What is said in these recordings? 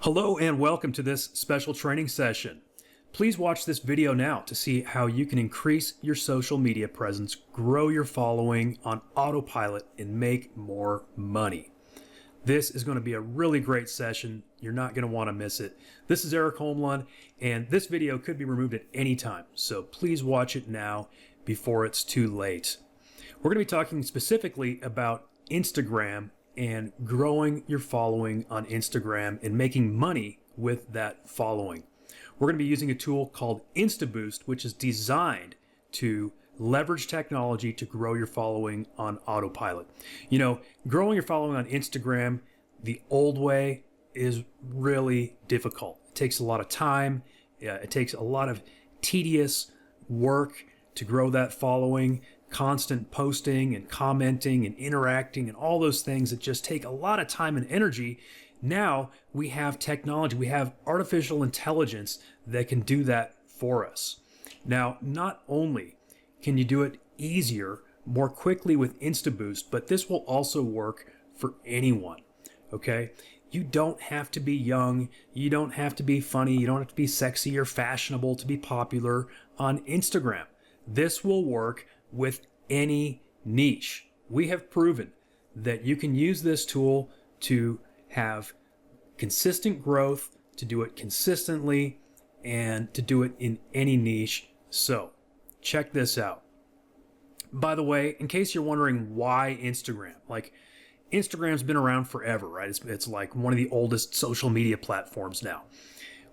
Hello and welcome to this special training session. Please watch this video now to see how you can increase your social media presence, grow your following on autopilot, and make more money. This is going to be a really great session. You're not going to want to miss it. This is Eric Holmlund, and this video could be removed at any time, so please watch it now before it's too late. We're going to be talking specifically about Instagram and growing your following on Instagram and making money with that following. We're going to be using a tool called Insta Boost, which is designed to leverage technology to grow your following on autopilot. You know, growing your following on Instagram the old way is really difficult. It takes a lot of time. It takes a lot of tedious work to grow that following. Constant posting and commenting and interacting and all those things that just take a lot of time and energy. Now we have technology, we have artificial intelligence that can do that for us. Now, not only can you do it easier, more quickly with InstaBoost, but this will also work for anyone, okay? You don't have to be young, you don't have to be funny, you don't have to be sexy or fashionable to be popular on Instagram. This will work with any niche. We have proven that you can use this tool to have consistent growth, to do it consistently, and to do it in any niche. So check this out. By the way, in case you're wondering why Instagram, like Instagram's been around forever, right? It's like one of the oldest social media platforms now.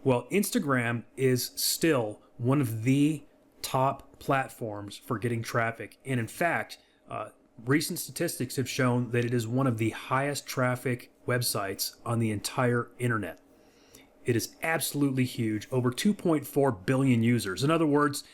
Well, Instagram is still one of the top platforms for getting traffic. And in fact, recent statistics have shown that it is one of the highest traffic websites on the entire internet. It is absolutely huge, over 2.4 billion users. In other words,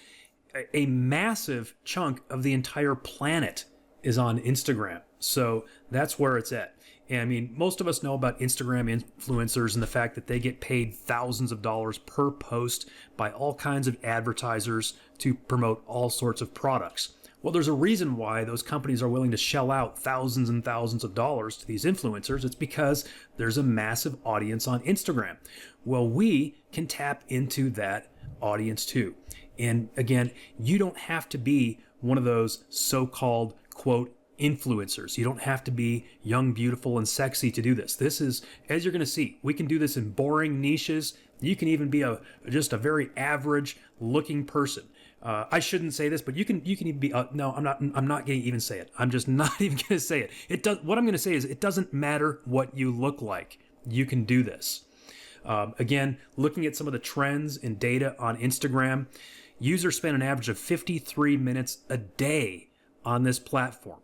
a massive chunk of the entire planet is on Instagram. So that's where it's at. And I mean, most of us know about Instagram influencers and the fact that they get paid thousands of dollars per post by all kinds of advertisers to promote all sorts of products. Well, there's a reason why those companies are willing to shell out thousands and thousands of dollars to these influencers. It's because there's a massive audience on Instagram. Well, we can tap into that audience too. And again, you don't have to be one of those so-called, quote, influencers. You don't have to be young, beautiful, and sexy to do this. This is, as you're going to see, we can do this in boring niches. You can even be just a very average looking person. I shouldn't say this, but you can even be, no, I'm not going to even say it. I'm just not even going to say it. What I'm going to say is it doesn't matter what you look like. You can do this. Again, looking at some of the trends and data on Instagram, users spend an average of 53 minutes a day on this platform.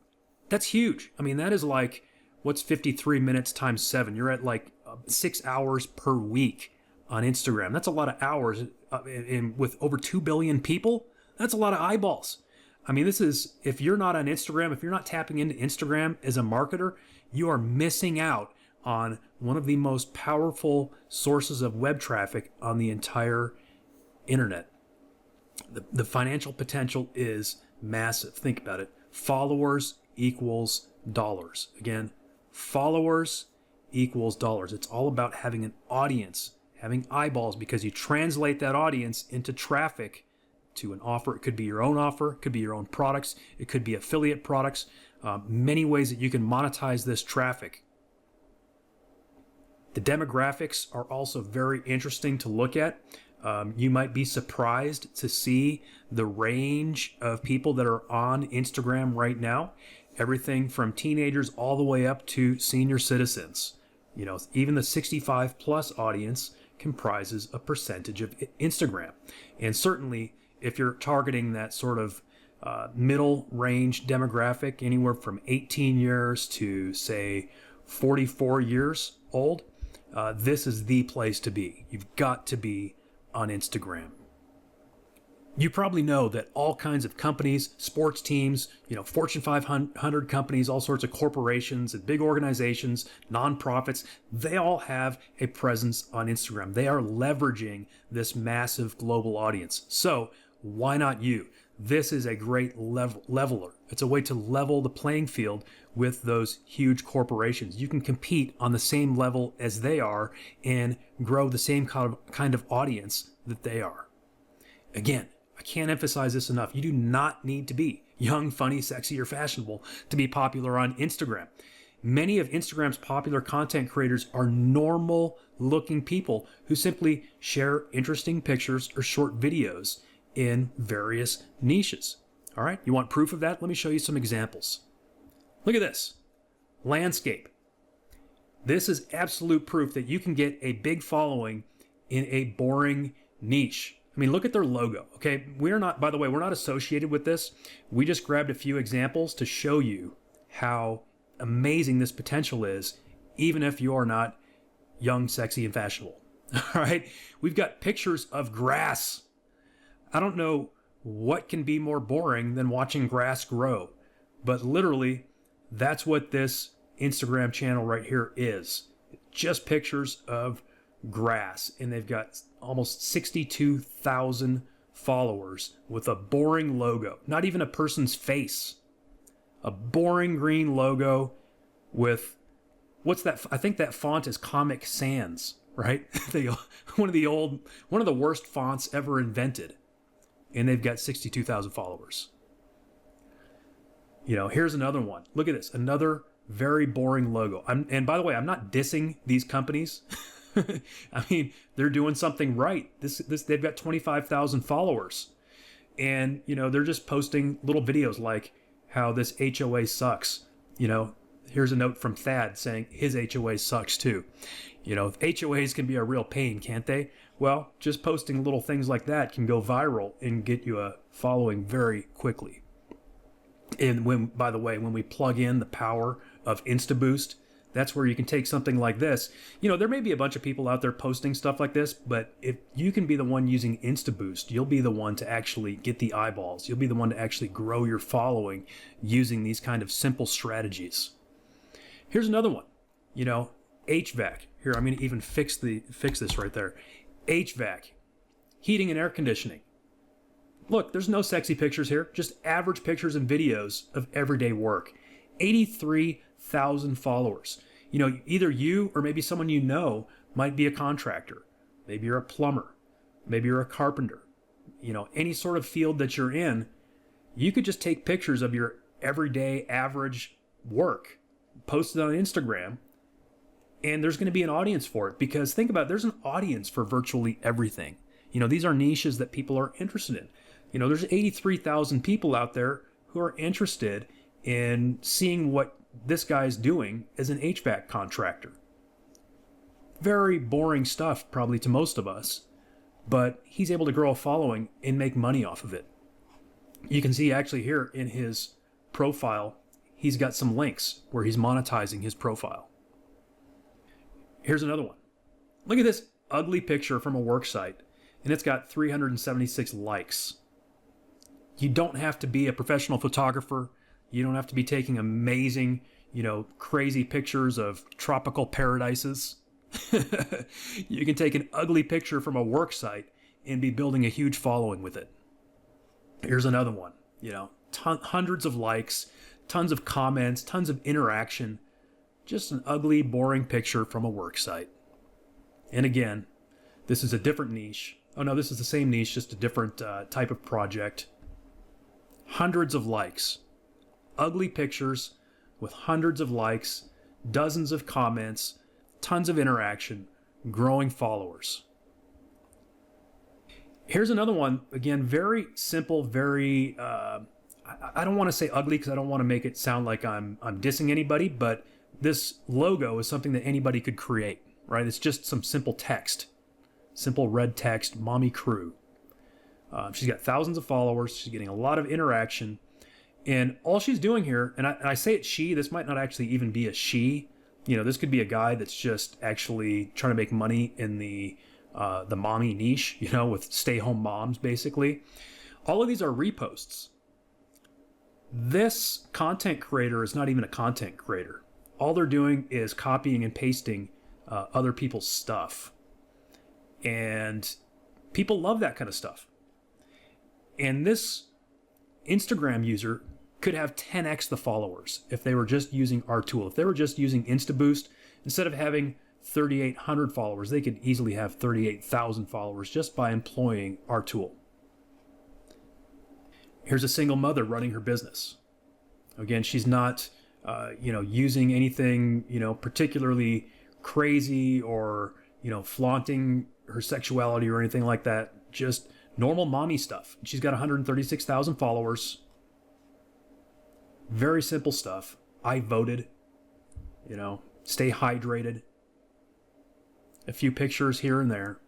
That's huge. I mean, that is like, what's 53 minutes times 7? You're at like 6 hours per week on Instagram. That's a lot of hours. And with over 2 billion people, that's a lot of eyeballs. I mean, this is, if you're not on Instagram, if you're not tapping into Instagram as a marketer, you are missing out on one of the most powerful sources of web traffic on the entire internet. The financial potential is massive. Think about it. Followers equals dollars. Again, followers equals dollars. It's all about having an audience, having eyeballs, because you translate that audience into traffic to an offer. It could be your own offer, it could be your own products, it could be affiliate products, many ways that you can monetize this traffic. The demographics are also very interesting to look at. You might be surprised to see the range of people that are on Instagram right now. Everything from teenagers all the way up to senior citizens. You know, even the 65 plus audience comprises a percentage of Instagram. And certainly if you're targeting that sort of middle range demographic, anywhere from 18 years to say 44 years old, this is the place to be. You've got to be on Instagram. You probably know that all kinds of companies, sports teams, Fortune 500 companies, all sorts of corporations and big organizations, nonprofits, they all have a presence on Instagram. They are leveraging this massive global audience. So why not you? This is a great leveler. It's a way to level the playing field with those huge corporations. You can compete on the same level as they are and grow the same kind of audience that they are. Again, I can't emphasize this enough. You do not need to be young, funny, sexy, or fashionable to be popular on Instagram. Many of Instagram's popular content creators are normal looking people who simply share interesting pictures or short videos in various niches. All right, you want proof of that? Let me show you some examples. Look at this. Landscape. This is absolute proof that you can get a big following in a boring niche. I mean, look at their logo, okay? We're not, by the way, we're not associated with this. We just grabbed a few examples to show you how amazing this potential is, even if you are not young, sexy, and fashionable. All right? We've got pictures of grass. I don't know what can be more boring than watching grass grow, but literally, that's what this Instagram channel right here is. Just pictures of grass, and they've got almost 62,000 followers with a boring logo, not even a person's face. A boring green logo with, what's that? I think that font is Comic Sans, right? One of the worst fonts ever invented. And they've got 62,000 followers. You know, here's another one. Look at this, another very boring logo. And by the way, I'm not dissing these companies. I mean, they're doing something right. They've got 25,000 followers, and you know, they're just posting little videos like how this HOA sucks. You know, here's a note from Thad saying his HOA sucks too. You know, HOAs can be a real pain, can't they? Well, just posting little things like that can go viral and get you a following very quickly. And by the way, when we plug in the power of Insta Boost, that's where you can take something like this. You know, there may be a bunch of people out there posting stuff like this, but if you can be the one using Insta Boost, you'll be the one to actually get the eyeballs. You'll be the one to actually grow your following using these kind of simple strategies. Here's another one. You know, HVAC. Here, I'm going to even fix this right there. HVAC, heating and air conditioning. Look, there's no sexy pictures here, just average pictures and videos of everyday work. 83,000 followers. You know, either you or maybe someone you know might be a contractor. Maybe you're a plumber. Maybe you're a carpenter. You know, any sort of field that you're in, you could just take pictures of your everyday average work, post it on Instagram, and there's going to be an audience for it. Because think about it, there's an audience for virtually everything. You know, these are niches that people are interested in. You know, there's 83,000 people out there who are interested in seeing what this guy's doing as an HVAC contractor. Very boring stuff, probably to most of us, but he's able to grow a following and make money off of it. You can see actually here in his profile, he's got some links where he's monetizing his profile. Here's another one. Look at this ugly picture from a work site, and it's got 376 likes. You don't have to be a professional photographer. You don't have to be taking amazing, you know, crazy pictures of tropical paradises. You can take an ugly picture from a work site and be building a huge following with it. Here's another one. You know, hundreds of likes, tons of comments, tons of interaction. Just an ugly, boring picture from a work site. And again, this is a different niche. Oh no, this is the same niche, just a different type of project. Hundreds of likes. Ugly pictures with hundreds of likes, dozens of comments, tons of interaction, growing followers. Here's another one. Again, very simple, very, I don't want to say ugly because I don't want to make it sound like I'm dissing anybody, but this logo is something that anybody could create, right? It's just some simple text, simple red text, mommy crew. She's got thousands of followers. She's getting a lot of interaction. And all she's doing here, and I say it's she, this might not actually even be a she. You know, this could be a guy that's just actually trying to make money in the mommy niche, you know, with stay-home moms, basically. All of these are reposts. This content creator is not even a content creator. All they're doing is copying and pasting other people's stuff. And people love that kind of stuff. And this Instagram user could have 10x the followers if they were just using our tool. If they were just using Insta Boost, instead of having 3,800 followers, they could easily have 38,000 followers just by employing our tool. Here's a single mother running her business. Again, she's not, using anything, particularly crazy or, flaunting her sexuality or anything like that. Just normal mommy stuff. She's got 136,000 followers. Very simple stuff. I voted, stay hydrated. A few pictures here and there.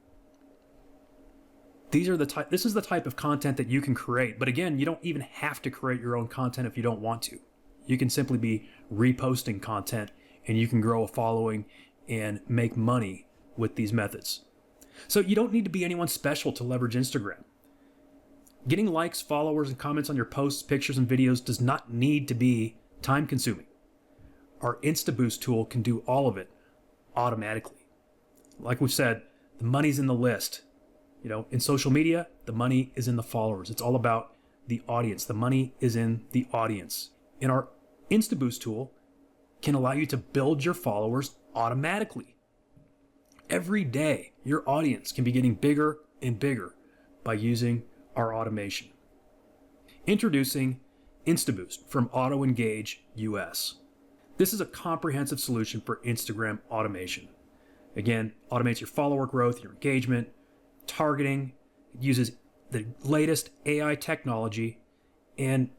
This is the type of content that you can create. But again, you don't even have to create your own content if you don't want to. You can simply be reposting content and you can grow a following and make money with these methods. So you don't need to be anyone special to leverage Instagram. Getting likes, followers, and comments on your posts, pictures, and videos does not need to be time consuming. Our Insta Boost tool can do all of it automatically. Like we've said, the money's in the list. In social media, the money is in the followers. It's all about the audience. The money is in the audience. And our Insta Boost tool can allow you to build your followers automatically. Every day, your audience can be getting bigger and bigger by using our automation. Introducing Insta Boost from AutoEngage US. This is a comprehensive solution for Instagram automation. Again, automates your follower growth, your engagement, targeting. It uses the latest AI technology, and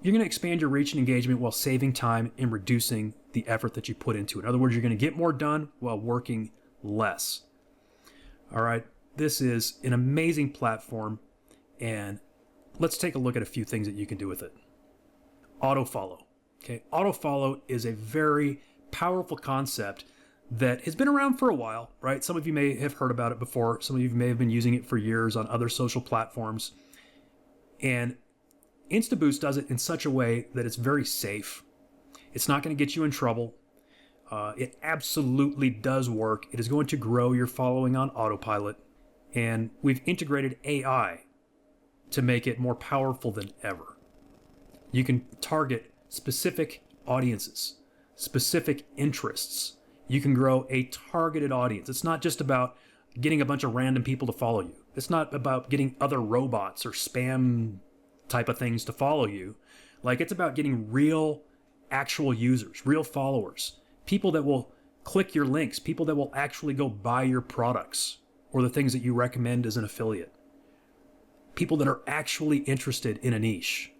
you're going to expand your reach and engagement while saving time and reducing the effort that you put into it. In other words, you're going to get more done while working less. All right, this is an amazing platform, and let's take a look at a few things that you can do with it. Auto follow. Okay, auto follow is a very powerful concept that has been around for a while, right? Some of you may have heard about it before. Some of you may have been using it for years on other social platforms. And InstaBoost does it in such a way that it's very safe. It's not going to get you in trouble. It absolutely does work. It is going to grow your following on autopilot. And we've integrated AI to make it more powerful than ever. You can target specific audiences, specific interests. You can grow a targeted audience. It's not just about getting a bunch of random people to follow you. It's not about getting other robots or spam type of things to follow you. It's about getting real, actual users, real followers, people that will click your links, people that will actually go buy your products or the things that you recommend as an affiliate, people that are actually interested in a niche.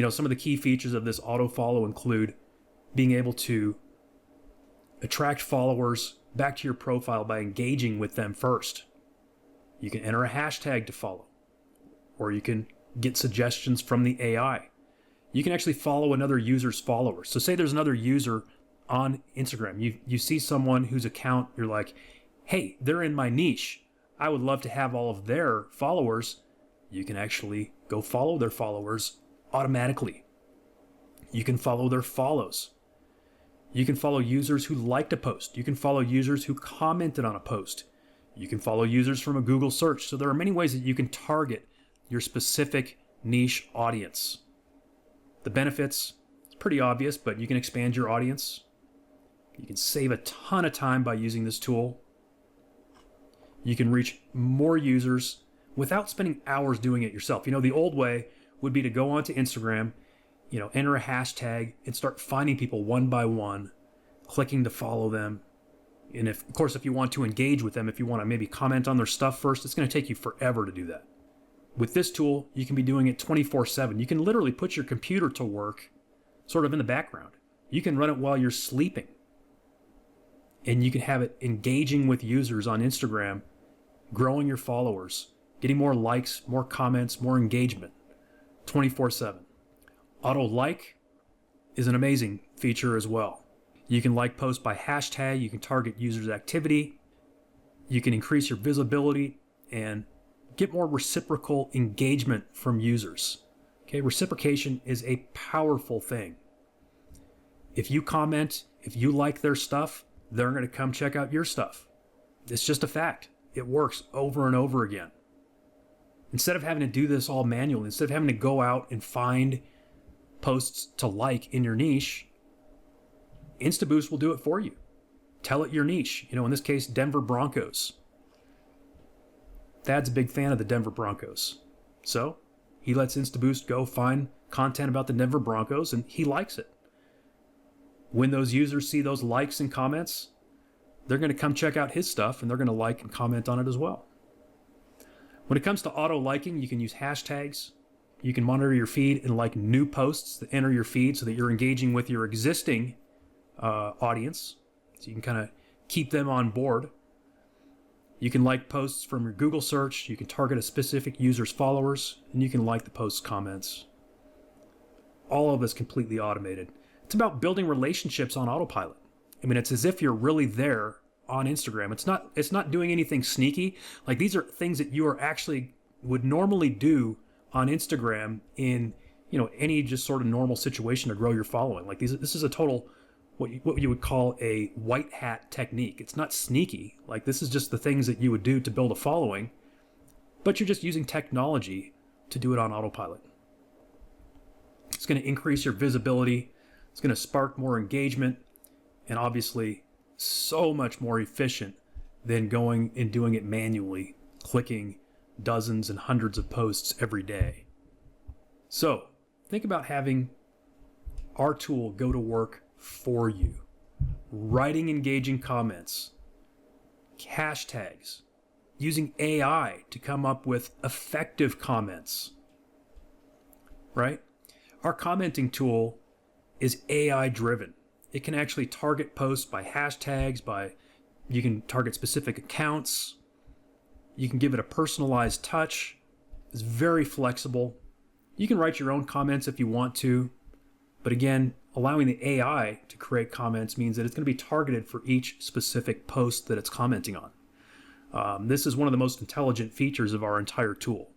Some of the key features of this auto follow include being able to attract followers back to your profile by engaging with them first. You can enter a hashtag to follow, or you can get suggestions from the AI. You can actually follow another user's followers. So say there's another user on Instagram. You see someone whose account, you're like, hey, they're in my niche. I would love to have all of their followers. You can actually go follow their followers automatically. You can follow their follows. You can follow users who liked a post. You can follow users who commented on a post. You can follow users from a Google search. So there are many ways that you can target your specific niche audience. The benefits, it's pretty obvious, but you can expand your audience. You can save a ton of time by using this tool. You can reach more users without spending hours doing it yourself. The old way would be to go onto Instagram, enter a hashtag and start finding people one by one, clicking to follow them. And of course, if you want to engage with them, if you want to maybe comment on their stuff first, it's going to take you forever to do that. With this tool, you can be doing it 24/7. You can literally put your computer to work sort of in the background. You can run it while you're sleeping. And you can have it engaging with users on Instagram, growing your followers, getting more likes, more comments, more engagement, 24/7. Auto like is an amazing feature as well. You can like posts by hashtag, you can target users' activity, you can increase your visibility and get more reciprocal engagement from users. Okay, reciprocation is a powerful thing. If you comment, if you like their stuff, they're going to come check out your stuff. It's just a fact. It works over and over again. Instead of having to do this all manually, instead of having to go out and find posts to like in your niche, InstaBoost will do it for you. Tell it your niche. In this case, Denver Broncos. Thad's a big fan of the Denver Broncos. So he lets InstaBoost go find content about the Denver Broncos, and he likes it. When those users see those likes and comments, they're going to come check out his stuff, and they're going to like and comment on it as well. When it comes to auto liking, you can use hashtags. You can monitor your feed and like new posts that enter your feed so that you're engaging with your existing audience. So you can kind of keep them on board. You can like posts from your Google search. You can target a specific user's followers, and you can like the post's comments. All of this completely automated. It's about building relationships on autopilot. I mean, it's as if you're really there on Instagram. It's not doing anything sneaky. Like, these are things that you are actually would normally do on Instagram in, any just sort of normal situation to grow your following. Like, this is a total what you would call a white hat technique. It's not sneaky. Like, this is just the things that you would do to build a following, but you're just using technology to do it on autopilot. It's going to increase your visibility. It's going to spark more engagement, and obviously so much more efficient than going and doing it manually, clicking dozens and hundreds of posts every day. So think about having our tool go to work for you. Writing engaging comments, hashtags, using AI to come up with effective comments, right? Our commenting tool is AI driven. It can actually target posts by hashtags, you can target specific accounts. You can give it a personalized touch. It's very flexible. You can write your own comments if you want to, but again, allowing the AI to create comments means that it's going to be targeted for each specific post that it's commenting on. This is one of the most intelligent features of our entire tool.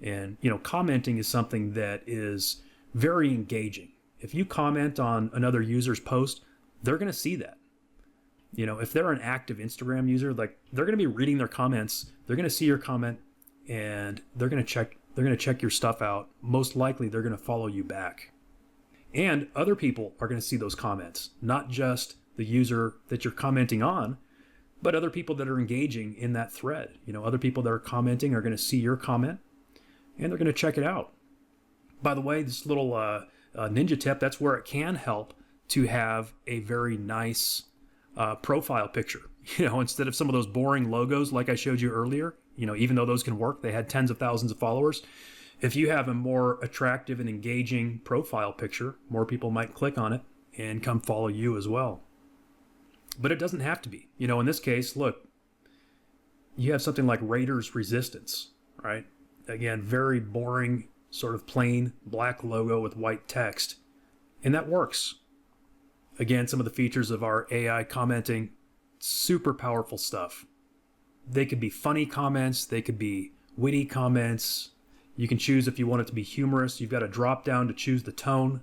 And, commenting is something that is very engaging. If you comment on another user's post, they're going to see that. If they're an active Instagram user, like, they're going to be reading their comments, they're going to see your comment, and they're going to check your stuff out. Most likely, they're going to follow you back. And other people are going to see those comments, not just the user that you're commenting on, but other people that are engaging in that thread. Other people that are commenting are going to see your comment, and they're going to check it out. By the way, this little ninja tip, that's where it can help to have a very nice profile picture. Instead of some of those boring logos like I showed you earlier, even though those can work, they had tens of thousands of followers. If you have a more attractive and engaging profile picture, more people might click on it and come follow you as well. But it doesn't have to be. In this case, look, you have something like Raiders Resistance, right? Again, very boring, sort of plain black logo with white text. And that works. Again, some of the features of our AI commenting, super powerful stuff. They could be funny comments. They could be witty comments. You can choose if you want it to be humorous. You've got a drop down to choose the tone.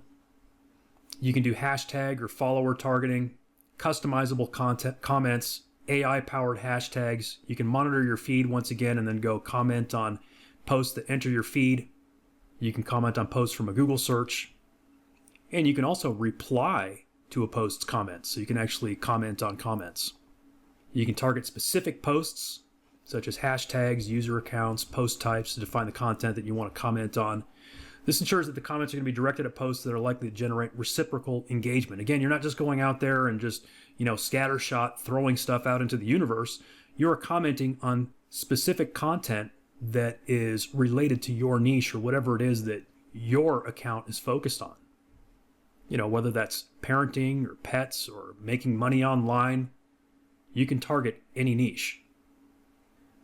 You can do hashtag or follower targeting, customizable content comments, AI-powered hashtags. You can monitor your feed once again and then go comment on posts that enter your feed. You can comment on posts from a Google search. And you can also reply to a post's comments. So you can actually comment on comments. You can target specific posts, such as hashtags, user accounts, post types to define the content that you want to comment on. This ensures that the comments are going to be directed at posts that are likely to generate reciprocal engagement. Again, you're not just going out there and just, scattershot throwing stuff out into the universe. You're commenting on specific content that is related to your niche or whatever it is that your account is focused on. Whether that's parenting or pets or making money online, you can target any niche.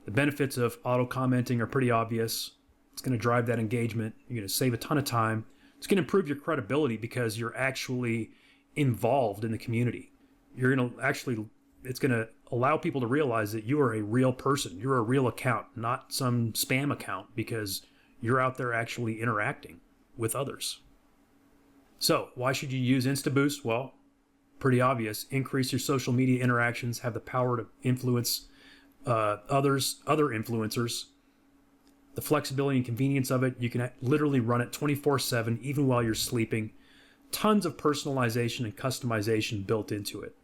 The benefits of auto commenting are pretty obvious. It's going to drive that engagement. You're going to save a ton of time. It's going to improve your credibility because you're actually involved in the community. It's going to allow people to realize that you are a real person. You're a real account, not some spam account, because you're out there actually interacting with others. So why should you use InstaBoost? Well, pretty obvious. Increase your social media interactions, have the power to influence other influencers, The flexibility and convenience of it, you can literally run it 24/7, even while you're sleeping. Tons of personalization and customization built into it.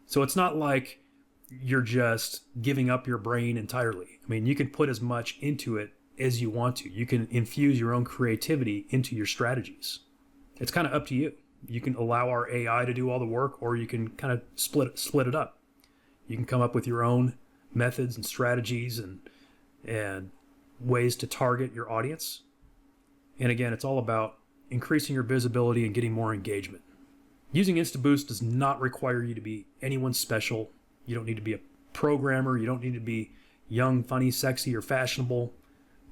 So it's not like you're just giving up your brain entirely. I mean, you can put as much into it as you want to. You can infuse your own creativity into your strategies. It's kind of up to you. You can allow our AI to do all the work, or you can kind of split it up. You can come up with your own methods and strategies and ways to target your audience. And again, it's all about increasing your visibility and getting more engagement. Using InstaBoost does not require you to be anyone special. You don't need to be a programmer. You don't need to be young, funny, sexy, or fashionable.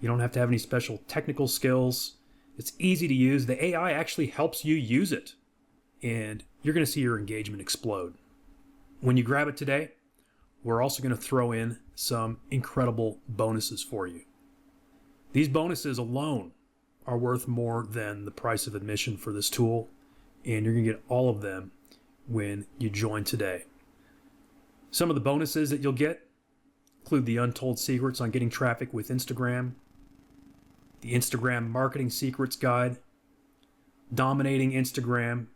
You don't have to have any special technical skills. It's easy to use. The AI actually helps you use it, and you're going to see your engagement explode. When you grab it today, we're also going to throw in some incredible bonuses for you. These bonuses alone are worth more than the price of admission for this tool, and you're going to get all of them when you join today. Some of the bonuses that you'll get include the untold secrets on getting traffic with Instagram, the Instagram marketing secrets guide, dominating Instagram,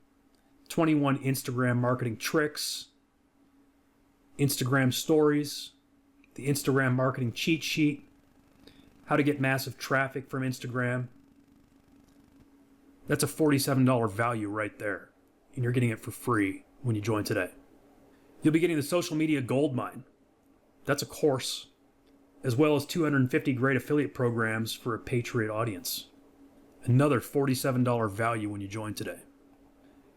21 Instagram marketing tricks, Instagram stories, the Instagram marketing cheat sheet, how to get massive traffic from Instagram. That's a $47 value right there, and you're getting it for free when you join today. You'll be getting the social media gold mine. That's a course, as well as 250 great affiliate programs for a Patriot audience. Another $47 value when you join today.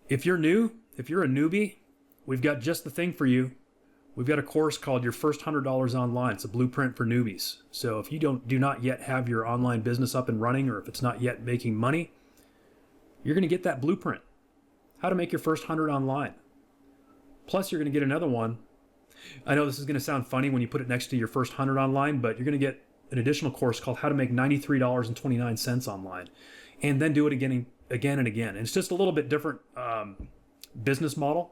If you're new, if you're a newbie, we've got just the thing for you. We've got a course called Your First $100 Online. It's a blueprint for newbies. So if you do not yet have your online business up and running, or if it's not yet making money, you're going to get that blueprint. How to make your first 100 online. Plus, you're going to get another one. I know this is going to sound funny when you put it next to your first 100 online, but you're going to get an additional course called How to Make $93.29 online, and then do it again and again. And it's just a little bit different business model.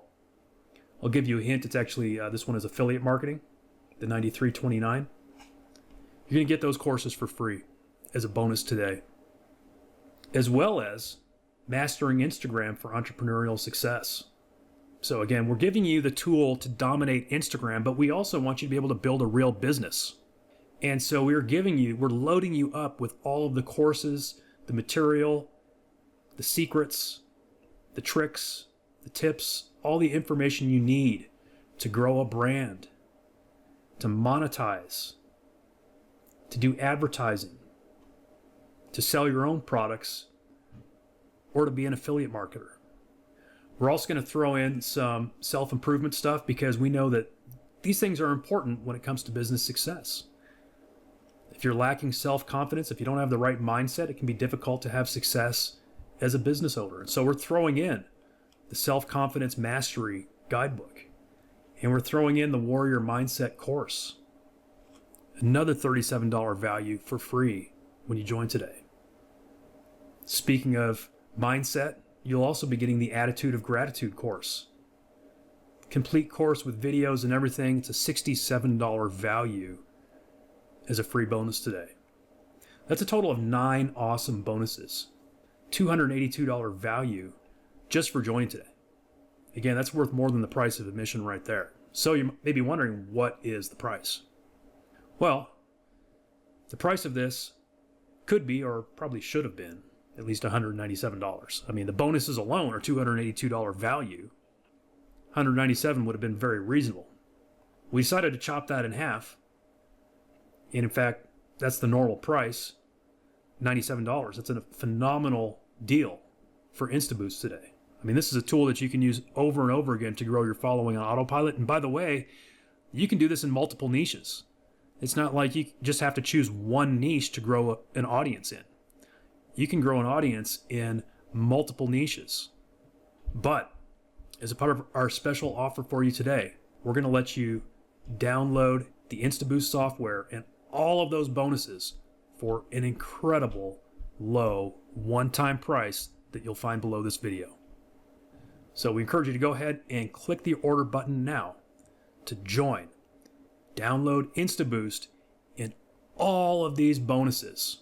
I'll give you a hint. It's actually, this one is affiliate marketing, the $93.29. You're going to get those courses for free as a bonus today, as well as Mastering Instagram for Entrepreneurial Success. So again, we're giving you the tool to dominate Instagram, but we also want you to be able to build a real business. And so we're loading you up with all of the courses, the material, the secrets, the tricks, the tips, all the information you need to grow a brand, to monetize, to do advertising, to sell your own products, or to be an affiliate marketer. We're also going to throw in some self-improvement stuff, because we know that these things are important when it comes to business success. If you're lacking self-confidence, if you don't have the right mindset, it can be difficult to have success as a business owner. And so we're throwing in the Self-Confidence Mastery Guidebook, and we're throwing in the Warrior Mindset course. Another $37 value for free when you join today. Speaking of mindset, you'll also be getting the Attitude of Gratitude course. Complete course with videos and everything. It's a $67 value as a free bonus today. That's a total of 9 awesome bonuses. $282 value just for joining today. Again, that's worth more than the price of admission right there. So you may be wondering, what is the price? Well, the price of this could be, or probably should have been, at least $197. I mean, the bonuses alone are $282 value. $197 would have been very reasonable. We decided to chop that in half. And in fact, that's the normal price, $97. That's a phenomenal deal for InstaBoost today. I mean, this is a tool that you can use over and over again to grow your following on autopilot. And by the way, you can do this in multiple niches. It's not like you just have to choose one niche to grow an audience in. You can grow an audience in multiple niches. But as a part of our special offer for you today, we're going to let you download the InstaBoost software and all of those bonuses for an incredible low one-time price that you'll find below this video. So we encourage you to go ahead and click the order button now to join, download InstaBoost, and all of these bonuses.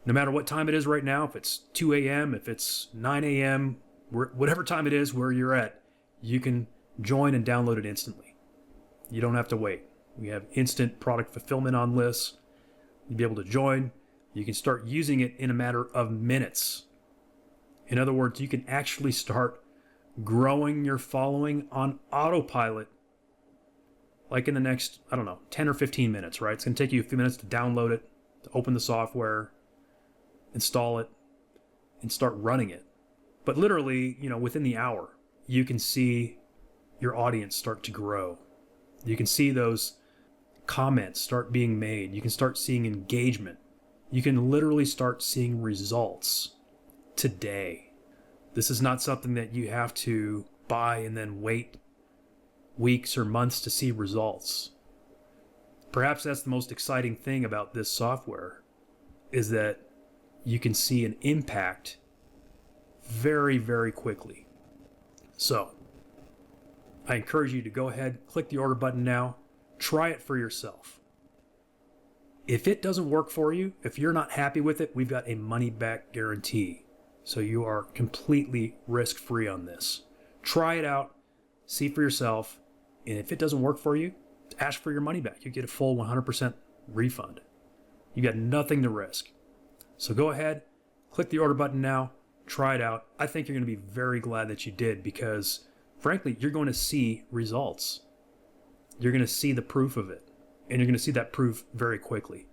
No matter what time it is right now, if it's 2 a.m., if it's 9 a.m., whatever time it is where you're at, you can join and download it instantly. You don't have to wait. We have instant product fulfillment on lists. You'll be able to join. You can start using it in a matter of minutes. In other words, you can actually start growing your following on autopilot like in the next, 10 or 15 minutes, right? It's going to take you a few minutes to download it, to open the software, install it, and start running it. But literally, within the hour, you can see your audience start to grow. You can see those comments start being made. You can start seeing engagement. You can literally start seeing results today. This is not something that you have to buy and then wait weeks or months to see results. Perhaps that's the most exciting thing about this software, is that you can see an impact very, very quickly. So I encourage you to go ahead, click the order button now, try it for yourself. If it doesn't work for you, if you're not happy with it, we've got a money back guarantee. So you are completely risk-free on this. Try it out, see for yourself, and if it doesn't work for you, ask for your money back. You get a full 100% refund. You got nothing to risk. So go ahead, click the order button now, try it out. I think you're going to be very glad that you did, because frankly, you're going to see results. You're going to see the proof of it, and you're going to see that proof very quickly.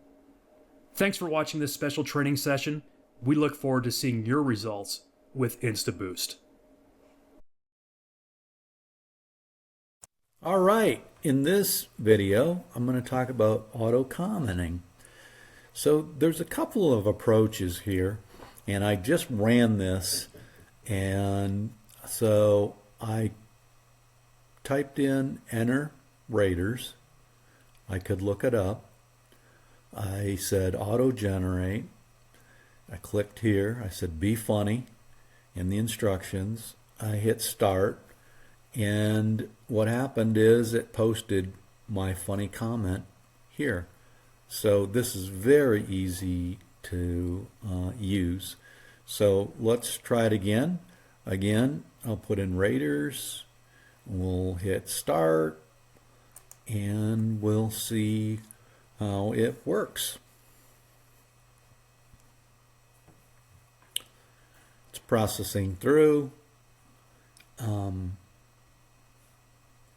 Thanks for watching this special training session. We look forward to seeing your results with InstaBoost. All right, in this video, I'm going to talk about auto-commenting. So there's a couple of approaches here, and I just ran this, and so I typed in enter raters. I could look it up. I said auto generate. I clicked here. I said be funny in the instructions. I hit start, and what happened is it posted my funny comment here. So this is very easy to use. So let's try it again. Again, I'll put in raters. We'll hit start, and we'll see how it works. It's processing through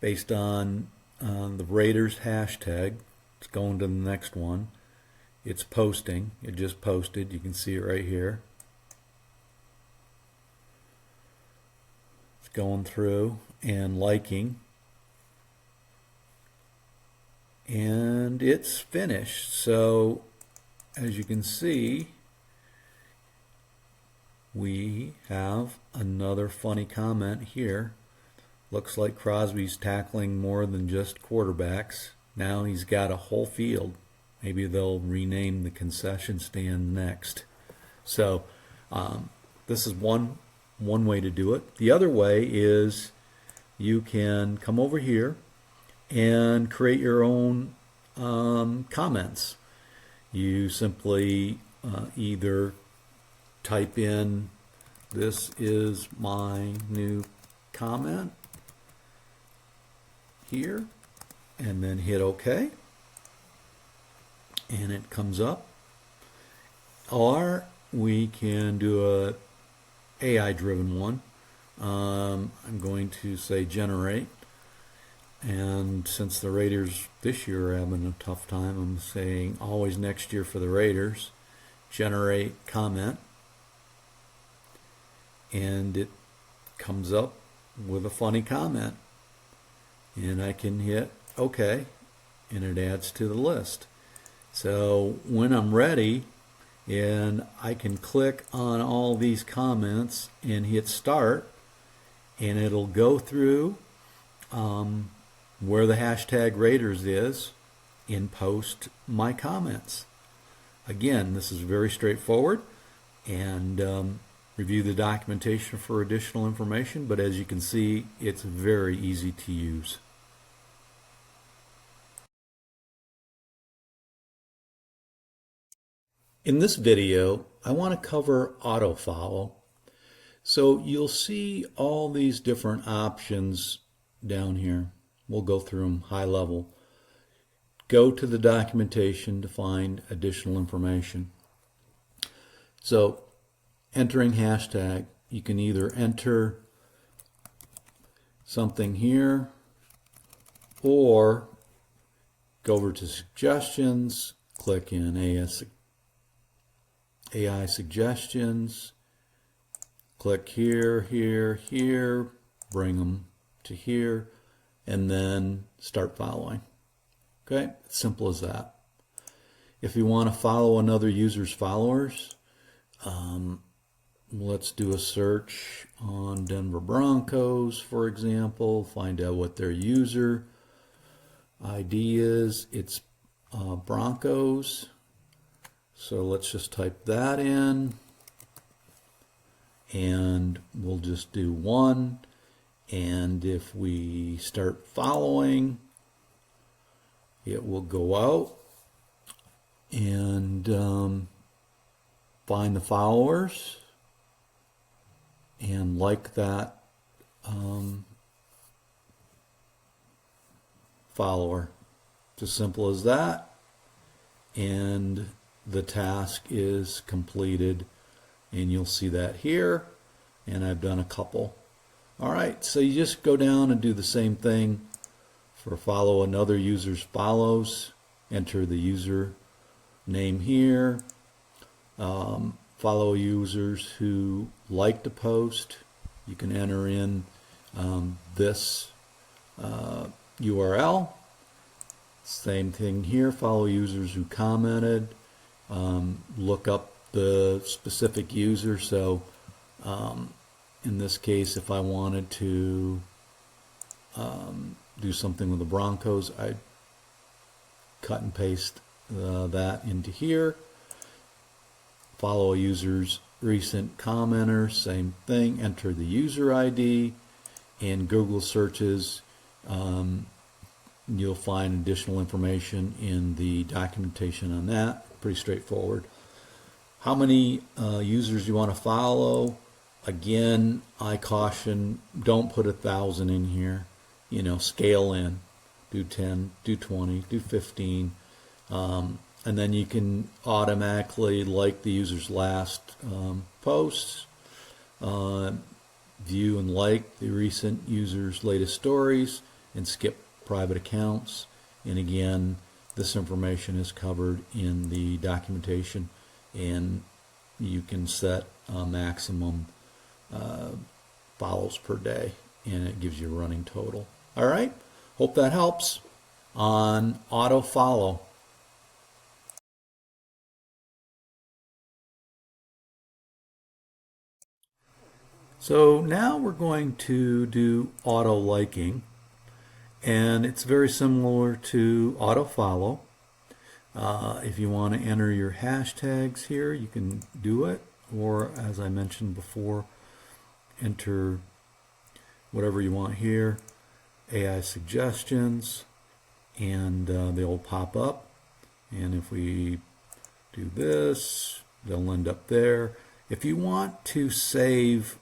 based on the raters hashtag. It's going to the next one. It's posting. It just posted. You can see it right here. It's going through and liking. And it's finished. So as you can see, we have another funny comment here. Looks like Crosby's tackling more than just quarterbacks. Now he's got a whole field. Maybe they'll rename the concession stand next. So this is one way to do it. The other way is you can come over here and create your own comments. You simply either type in "this is my new comment" here, and then hit OK, and it comes up. Or we can do a AI driven one. I'm going to say generate, and since the Raiders this year are having a tough time, I'm saying always next year for the Raiders. Generate comment, and it comes up with a funny comment, and I can hit OK, and it adds to the list. So when I'm ready, and I can click on all these comments and hit start, and it'll go through where the hashtag Raiders is and post my comments. Again, this is very straightforward, and review the documentation for additional information, but as you can see, it's very easy to use. In this video, I want to cover auto follow. So you'll see all these different options down here. We'll go through them high level. Go to the documentation to find additional information. So entering hashtag, you can either enter something here or go over to suggestions, click in AI suggestions, click here, here, here, bring them to here, and then start following. Okay, simple as that. If you want to follow another user's followers, let's do a search on Denver Broncos, for example, find out what their user ID is. It's Broncos. So let's just type that in, and we'll just do 1. And if we start following, it will go out and find the followers and like that follower. It's as simple as that, and the task is completed, and you'll see that here, and I've done a couple. All right, so you just go down and do the same thing for follow another user's follows. Enter the user name here. Follow users who like to post. You can enter in this URL. Same thing here. Follow users who commented. Look up the specific user. So in this case, if I wanted to do something with the Broncos, I'd cut and paste that into here. Follow a user's recent commenter, same thing. Enter the user ID. In Google searches, you'll find additional information in the documentation on that. Pretty straightforward. How many users you want to follow? Again, I caution, don't put 1,000 in here. You know, scale in. Do 10, do 20, do 15. And then you can automatically like the user's last posts, view and like the recent user's latest stories, and skip private accounts. And again, this information is covered in the documentation, and you can set a maximum follows per day, and it gives you a running total. All right, hope that helps on auto follow. So now we're going to do auto liking, and it's very similar to auto follow. If you want to enter your hashtags here, you can do it, or as I mentioned before, enter whatever you want here, AI suggestions, and they'll pop up. And if we do this, they'll end up there. If you want to save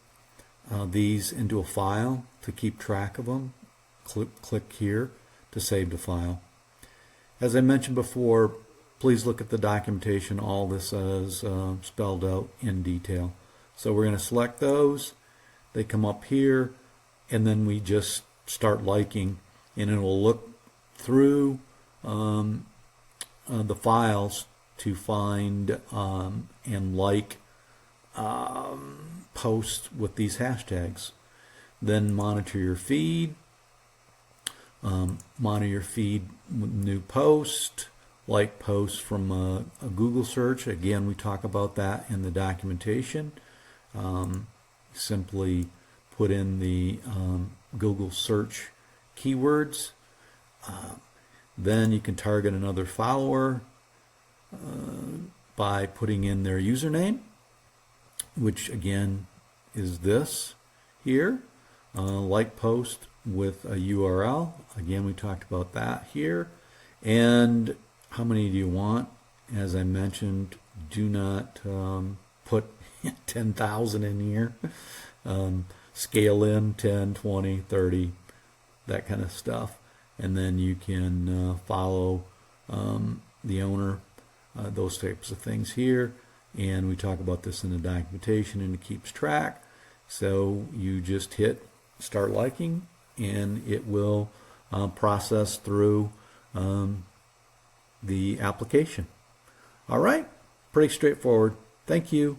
these into a file to keep track of them, click here to save the file. As I mentioned before, please look at the documentation. All this is spelled out in detail. So we're going to select those. They come up here, and then we just start liking, and it will look through the files to find and like posts with these hashtags. Then monitor your feed. Monitor your feed with new post, like posts from a Google search. Again, we talk about that in the documentation. Simply put in the Google search keywords. Then you can target another follower by putting in their username, which again is this here. Like post with a URL. Again, we talked about that here. And how many do you want? As I mentioned, Do not put 10,000 in here. Scale in 10, 20, 30, that kind of stuff. And then you can follow the owner, those types of things here. And we talk about this in the documentation, and it keeps track. So you just hit start liking, and it will process through the application. All right, pretty straightforward. Thank you.